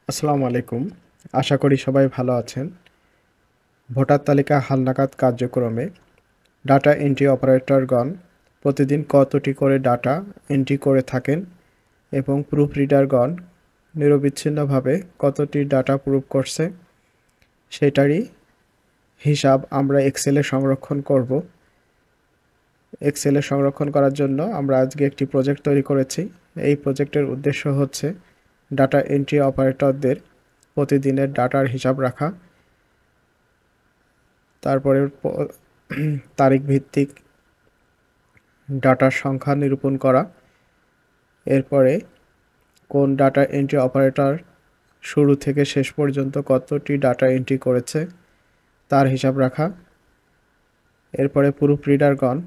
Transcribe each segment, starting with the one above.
আসসালামু আলাইকুম। আশা করি সবাই ভালো আছেন। ভোটার তালিকা হালনাগাদ কার্যক্রমে ডাটা এন্ট্রি অপারেটরগণ প্রতিদিন কতটি করে ডাটা এন্ট্রি করে থাকেন এবং প্রুফ রিডারগণ নিরবিচ্ছিন্নভাবে কতটি ডাটা প্রুফ করছে সেটারই হিসাব আমরা এক্সেলে সংরক্ষণ করব। এক্সেলে সংরক্ষণ করার জন্য আমরা আজকে একটি প্রজেক্ট তৈরি করেছি। এই প্রজেক্টের উদ্দেশ্য হচ্ছে ডাটা এন্ট্রি অপারেটরদের প্রতিদিনের ডাটার হিসাব রাখা, তারপরে তারিখ ভিত্তিক ডাটার সংখ্যা নিরূপণ করা, এরপরে কোন ডাটা এন্ট্রি অপারেটর শুরু থেকে শেষ পর্যন্ত কতটি ডাটা এন্ট্রি করেছে তার হিসাব রাখা, এরপরে প্রুফ রিডারগণ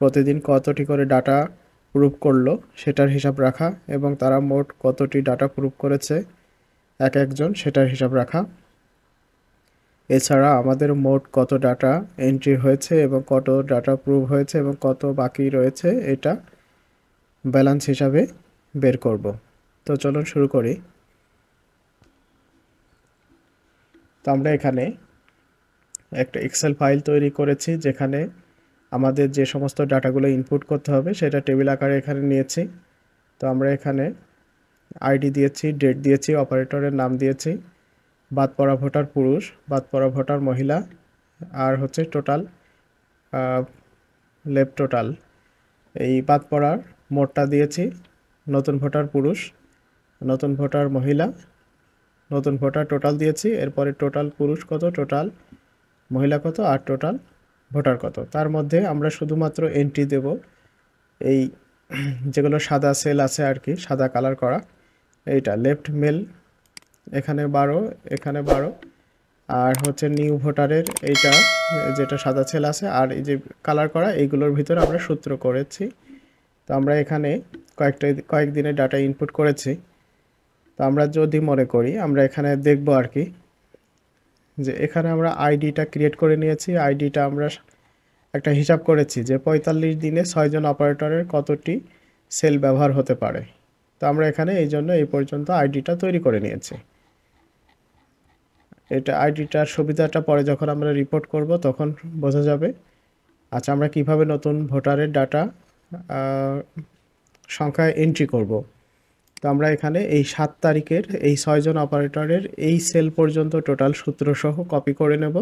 প্রতিদিন কতটি করে ডাটা প্রুফ করলো সেটার হিসাব রাখা এবং তারা মোট কতটি ডাটা প্রুফ করেছে এক একজন সেটার হিসাব রাখা। এছাড়া আমাদের মোট কত ডাটা এন্ট্রি হয়েছে এবং কত ডাটা প্রুভ হয়েছে এবং কত বাকি রয়েছে এটা ব্যালেন্স হিসাবে বের করব। তো চলুন শুরু করি। তো আমরা এখানে একটা এক্সেল ফাইল তৈরি করেছি যেখানে আমাদের যে সমস্ত ডাটাগুলো ইনপুট করতে হবে সেটা টেবিল আকারে এখানে নিয়েছি। তো আমরা এখানে আইডি দিয়েছি, ডেট দিয়েছি, অপারেটরের নাম দিয়েছি, বাদ পড়া ভোটার পুরুষ, বাদ পড়া ভোটার মহিলা, আর হচ্ছে টোটাল লেফট টোটাল। এই বাদ পড়ার মোটটা দিয়েছি, নতুন ভোটার পুরুষ, নতুন ভোটার মহিলা, নতুন ভোটার টোটাল দিয়েছি, এরপরে টোটাল পুরুষ কত, টোটাল মহিলা কত, আর টোটাল ভোটার কত। তার মধ্যে আমরা শুধুমাত্র এন্ট্রি দেব এই যেগুলো সাদা সেল আছে আর কি, সাদা কালার করা, এইটা লেফট মেল এখানে 12, এখানে 12, আর হচ্ছে নিউ ভোটারের এইটা যেটা সাদা সেল আছে, আর এই যে কালার করা এইগুলোর ভিতরে আমরা সূত্র করেছি। তো আমরা এখানে কয়েকদিনের ডাটা ইনপুট করেছি। তো আমরা যদি মনে করি আমরা এখানে দেখব আর কি, যে এখানে আমরা আইডিটা ক্রিয়েট করে নিয়েছি। আইডিটা আমরা একটা হিসাব করেছি যে 45 দিনে 6 জন অপারেটরের কতটি সেল ব্যবহার হতে পারে। তো আমরা এখানে এই জন্য এই পর্যন্ত আইডিটা তৈরি করে নিয়েছি। এটা আইডিটার সুবিধাটা পরে যখন আমরা রিপোর্ট করব তখন বোঝা যাবে। আচ্ছা, আমরা কিভাবে নতুন ভোটারের ডাটা সংখ্যা এন্ট্রি করব। তো আমরা এখানে এই 7 তারিখের এই 6 জন অপারেটরের এই সেল পর্যন্ত টোটাল সূত্র সহ কপি করে নেব,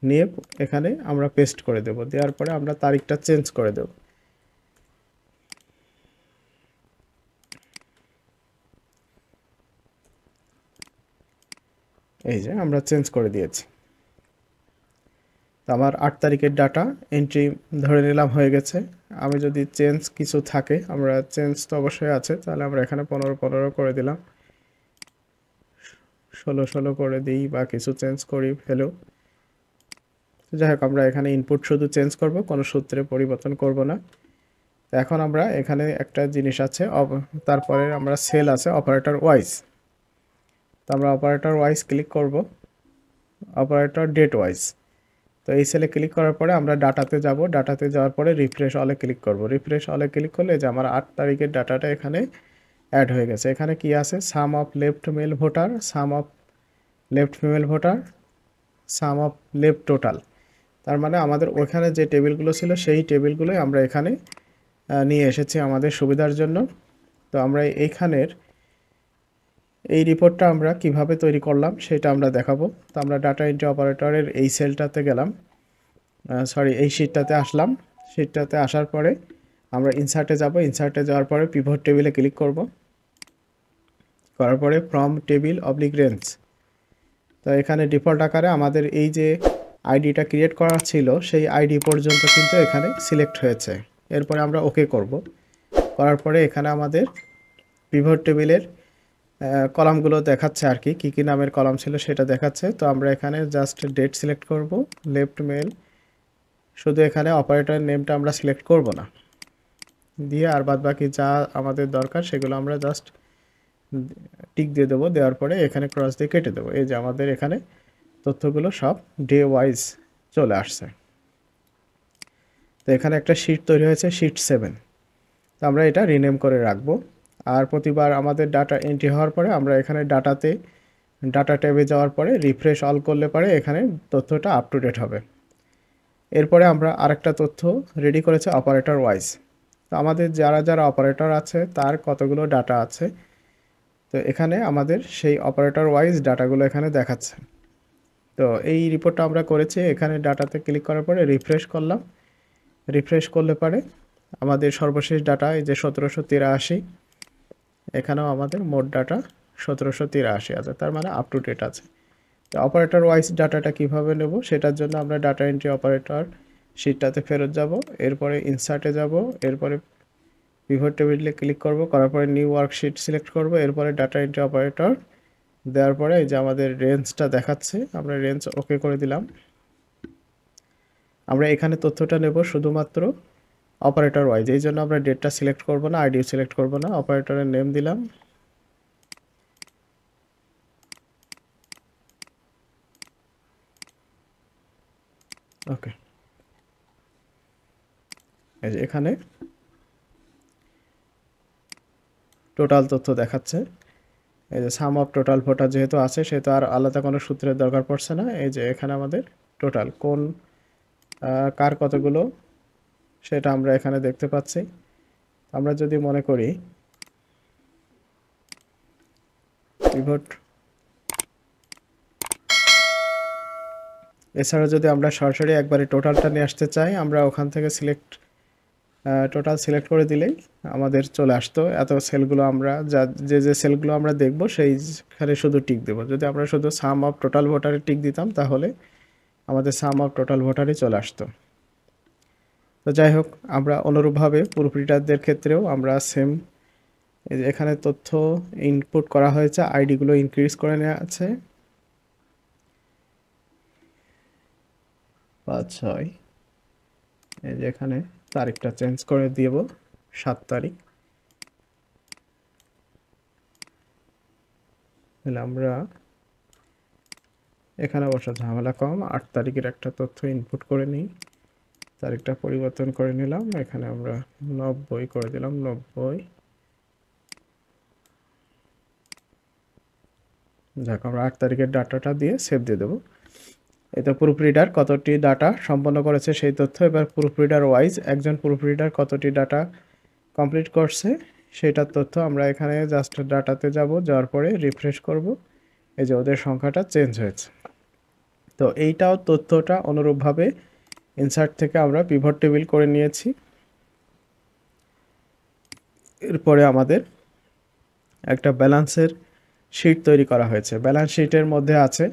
নিয়ে এখানে আমরা পেস্ট করে দেব। দেওয়ার পরে আমরা তারিখটা চেঞ্জ করে দেব। এই যে আমরা চেঞ্জ করে দিয়েছি। তো আমার 8 তারিখের ডাটা এন্ট্রি ধরে নিলাম হয়ে গেছে। আমি যদি চেঞ্জ কিছু থাকে, আমরা চেঞ্জ তো অবশ্যই আছে, তাহলে আমরা এখানে 15 করে দিলাম, 16 করে দিই বা কিছু চেঞ্জ করি ফেলেও। যাই হোক, আমরা এখানে ইনপুট শুধু চেঞ্জ করব, কোনো সূত্রে পরিবর্তন করব না। তো এখন আমরা এখানে একটা জিনিস আছে, তারপরে আমরা সেল আছে অপারেটর ওয়াইজ। তো আমরা অপারেটর ওয়াইজ ক্লিক করব, অপারেটর ডেট ওয়াইজ। তো এই সেলে ক্লিক করার পরে আমরা ডাটাতে যাব, ডাটাতে যাওয়ার পরে রিফ্রেশ অলে ক্লিক করব। রিফ্রেশ অলে ক্লিক করলে যে আমার 8 তারিখের ডাটাটা এখানে অ্যাড হয়ে গেছে। এখানে কি আছে, sum of left male voter, sum of left female voter, sum of left total. তার মানে আমাদের ওখানে যে টেবিলগুলো ছিল সেই টেবিলগুলোই আমরা এখানে নিয়ে এসেছি আমাদের সুবিধার জন্য। তো আমরা এইখানের এই রিপোর্টটা আমরা কিভাবে তৈরি করলাম সেটা আমরা দেখাবো। তো আমরা ডাটা এন্ট্রি অপারেটরের এই সেলটাতে গেলাম, এই শিটটাতে আসলাম। শিটটাতে আসার পরে আমরা ইনসার্টে যাব, ইনসার্টে যাওয়ার পরে পিভট টেবিলে ক্লিক করব, করার পরে ফ্রম টেবিল অবলিক রেঞ্জ। তো এখানে ডিফল্ট আকারে আমাদের এই যে আইডিটা ক্রিয়েট করা ছিল সেই আইডি পর্যন্ত কিন্তু এখানে সিলেক্ট হয়েছে। এরপরে আমরা ওকে করব, করার পরে এখানে আমাদের পিভট টেবিলের কলামগুলো দেখাচ্ছে আর কি, কী নামের কলাম ছিল সেটা দেখাচ্ছে। তো আমরা এখানে জাস্ট ডেট সিলেক্ট করব, লেফট মেল, শুধু এখানে অপারেটর নেমটা আমরা সিলেক্ট করব না, দিয়ে আর বাদ বাকি যা আমাদের দরকার সেগুলো আমরা জাস্ট টিক দিয়ে দেবো। দেওয়ার পরে এখানে ক্রস দিয়ে কেটে দেবো। এই যে আমাদের এখানে তথ্যগুলো সব ডে ওয়াইজ চলে আসছে। তো এখানে একটা শিট তৈরি হয়েছে, শিট 7। তো আমরা এটা রিনেম করে রাখবো। আর প্রতিবার আমাদের ডাটা এন্ট্রি হওয়ার পরে আমরা এখানে ডাটা ট্যাবে যাওয়ার পরে রিফ্রেশ অল করলে পরে এখানে তথ্যটা আপ টু ডেট হবে। এরপরে আমরা আরেকটা তথ্য রেডি করেছে অপারেটর ওয়াইজ। তো আমাদের যারা অপারেটর আছে তার কতগুলো ডাটা আছে, তো এখানে আমাদের সেই অপারেটর ওয়াইজ ডাটাগুলো এখানে দেখাচ্ছে। তো এই রিপোর্টটা আমরা করেছি, এখানে ডাটাতে ক্লিক করার পরে রিফ্রেশ করলাম। রিফ্রেশ করলে পরে আমাদের সর্বশেষ ডাটা এই যে 1783, এখানেও আমাদের মোট ডাটা 1783 আছে, তার মানে আপ টু ডেট আছে। তো অপারেটর ওয়াইজ ডাটাটা কিভাবে নেব সেটার জন্য আমরা ডাটা এন্ট্রি অপারেটর শিটটাতে ফেরত যাব, এরপরে ইনসার্টে যাব, এরপরে পিভট টেবিলে ক্লিক করব, করার পরে নিউ ওয়ার্কশিট সিলেক্ট করব, এরপরে ডাটা এন্ট্রি অপারেটর দেওয়ার পরে এই যে আমাদের রেঞ্জটা দেখাচ্ছে, আমরা রেঞ্জ ওকে করে দিলাম। আমরা এখানে তথ্যটা নেব শুধুমাত্র অপারেটর ওয়াইজ, এই জন্য আমরা ডেটটা সিলেক্ট করব না, আইডিও সিলেক্ট করব না, অপারেটরের নেম দিলাম। ওকে, এই যে এখানে টোটাল তথ্য দেখাচ্ছে। এই যে সাম অফ টোটাল ভোটার যেহেতু আছে সেহেতু আর আলাদা কোনো সূত্রের দরকার পড়ছে না। এই যে এখানে আমাদের টোটাল কার কতগুলো সেটা আমরা এখানে দেখতে পাচ্ছি। আমরা যদি মনে করি পিভট, এছাড়া যদি আমরা সরাসরি একবারে টোটালটা নিয়ে আসতে চাই, আমরা ওখান থেকে টোটাল সিলেক্ট করে দিলেই আমাদের চলে আসতো। এত সেলগুলো আমরা যে সেলগুলো আমরা দেখব সেইখানে শুধু টিক দেব। যদি আমরা শুধু সাম অফ টোটাল ভোটারে টিক দিতাম তাহলে আমাদের সাম অফ টোটাল ভোটারে চলে আসতো। তো যাই হোক, আমরা অনুরূপভাবে প্রুফ রিডারদের ক্ষেত্রেও আমরা সেম, এখানে তথ্য ইনপুট করা হয়েছে, আইডিগুলো ইনক্রিজ করে নেওয়া আছে 5-6, এই যে এখানে তারিখটা চেঞ্জ করে দিব 7 তারিখ। তাহলে আমরা এখানে অবশ্য ঝামেলা কম, 8 তারিখের একটা তথ্য ইনপুট করে নিই, তারিখটা পরিবর্তন করে নিলাম, এখানে আমরা 90 করে দিলাম, 90। যাক, আমরা 8 তারিখের ডাটাটা দিয়ে সেভ দিয়ে দেবো। এটা প্রুফ রিডার কতটি ডাটা সম্পন্ন করেছে সেই তথ্য। এবার প্রুফ রিডার ওয়াইজ একজন প্রুফ রিডার কতটি ডাটা কমপ্লিট করছে সেটার তথ্য আমরা এখানে জাস্ট ডাটাতে যাওয়ার পরে রিফ্রেশ করব, এই যে ওদের সংখ্যাটা চেঞ্জ হয়েছে। তো এইটাও তথ্যটা অনুরূপভাবে ইনসার্ট থেকে আমরা পিভট টেবিল করে নিয়েছি। এরপরে আমাদের একটা ব্যালেন্সের শিট তৈরি করা হয়েছে। ব্যালেন্স শিটের মধ্যে আছে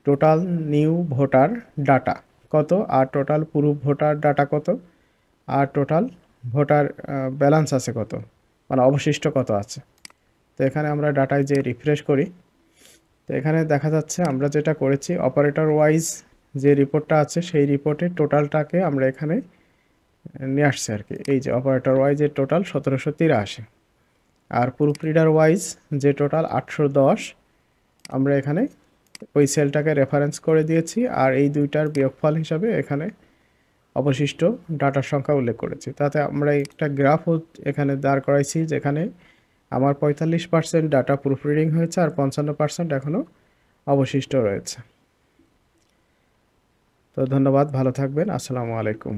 টোটাল নিউ ভোটার ডাটা কত, আর টোটাল প্রুফ ভোটার ডাটা কত, আর টোটাল ভোটার ব্যালেন্স আছে কত, মানে অবশিষ্ট কত আছে। তো এখানে আমরা ডাটায় যে রিফ্রেশ করি, তো এখানে দেখা যাচ্ছে আমরা যেটা করেছি অপারেটর ওয়াইজ যে রিপোর্টটা আছে সেই রিপোর্টের টোটালটাকে আমরা এখানে নিয়ে আসছি আর কি। এই যে অপারেটর ওয়াইজের টোটাল 1783, আর প্রুফ রিডার ওয়াইজ যে টোটাল 810 আমরা এখানে ওই সেলটাকে রেফারেন্স করে দিয়েছি, আর এই দুইটার বিয়োগফল হিসাবে এখানে অবশিষ্ট ডাটার সংখ্যা উল্লেখ করেছি। তাতে আমরা একটা গ্রাফও এখানে দাঁড় করাইছি, যেখানে আমার 45% ডাটা প্রুফ রিডিং হয়েছে আর 55% এখনও অবশিষ্ট রয়েছে। তো ধন্যবাদ, ভালো থাকবেন, আসসালামু আলাইকুম।